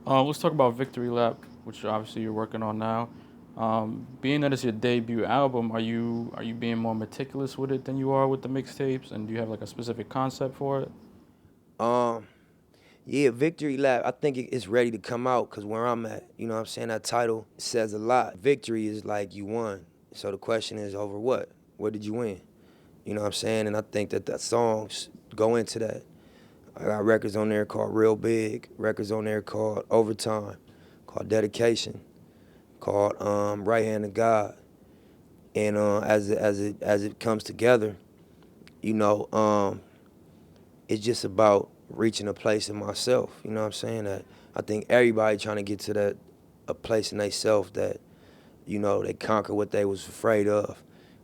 Let's talk about Victory Lap, which obviously you're working on now. Being that it's your debut album, are you being more meticulous with it than you are with the mixtapes? And do you have like a specific concept for it? Um, yeah, Victory Lap, I think it's ready to come out because where I'm at, you know what I'm saying? That title says a lot. Victory is like you won. So the question is over what? What did you win? You know what I'm saying? And I think that the songs go into that. I got records on there called Real Big, records on there called Overtime, called Dedication, called Right Hand of God. And as it comes together, you know, it's just about reaching a place in myself. You know what I'm saying? That I think everybody trying to get to that a place in themselves that, you know, they conquer what they was afraid of.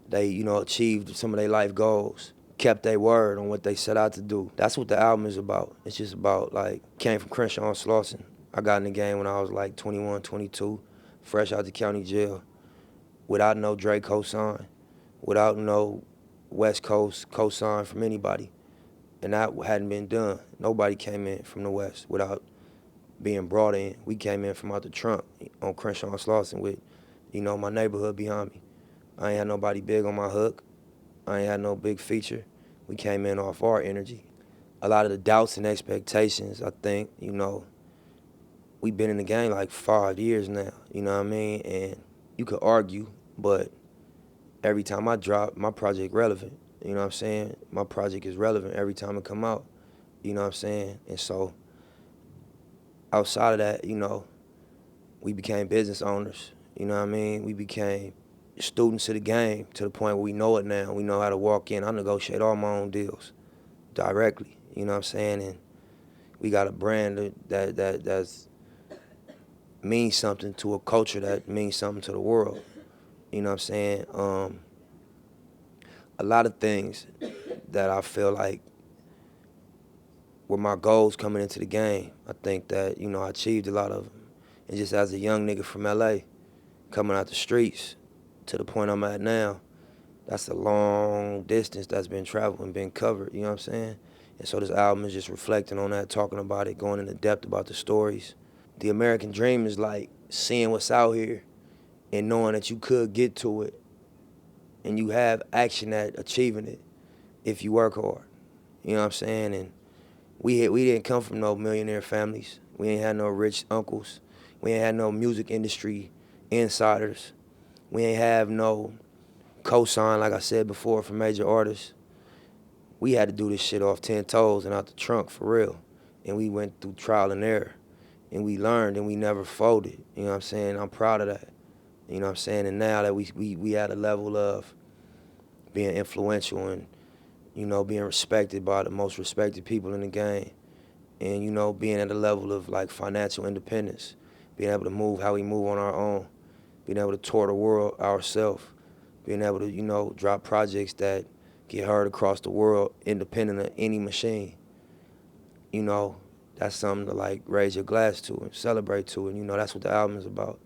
They, you know, achieved some of their life goals, kept their word on what they set out to do. That's what the album is about. It's just about, like, came from Crenshaw and Slauson. I got in the game when I was like 21, 22, fresh out the county jail, without no Dre cosign, without no West Coast cosign from anybody. And that hadn't been done. Nobody came in from the West without being brought in. We came in from out the trunk on Crenshaw and Slauson with, you know, my neighborhood behind me. I ain't had nobody big on my hook. I ain't had no big feature. We came in off our energy. A lot of the doubts and expectations, I think, you know, we've been in the game like 5 years now, you know what I mean? And you could argue, but every time I drop, my project relevant. You know what I'm saying? My project is relevant every time it come out. You know what I'm saying? And so outside of that, you know, we became business owners. You know what I mean? We became students of the game to the point where we know it now. We know how to walk in. I negotiate all my own deals directly. You know what I'm saying? And we got a brand that's means something to a culture that means something to the world. You know what I'm saying? A lot of things that I feel like were my goals coming into the game. I think that, you know, I achieved a lot of them. And just as a young nigga from LA, coming out the streets to the point I'm at now, that's a long distance that's been traveled and been covered, you know what I'm saying? And so this album is just reflecting on that, talking about it, going into depth about the stories. The American dream is like seeing what's out here and knowing that you could get to it and you have action at achieving it if you work hard. You know what I'm saying? And we didn't come from no millionaire families. We ain't had no rich uncles. We ain't had no music industry insiders. We ain't have no cosign, like I said before, from major artists. We had to do this shit off 10 toes and out the trunk for real. And we went through trial and error. And we learned and we never folded. You know what I'm saying? I'm proud of that. You know what I'm saying? And now that we at a level of being influential and, you know, being respected by the most respected people in the game. And, you know, being at a level of like financial independence, being able to move how we move on our own, being able to tour the world ourselves, being able to, you know, drop projects that get heard across the world independent of any machine. You know, that's something to like raise your glass to and celebrate to, and you know that's what the album is about.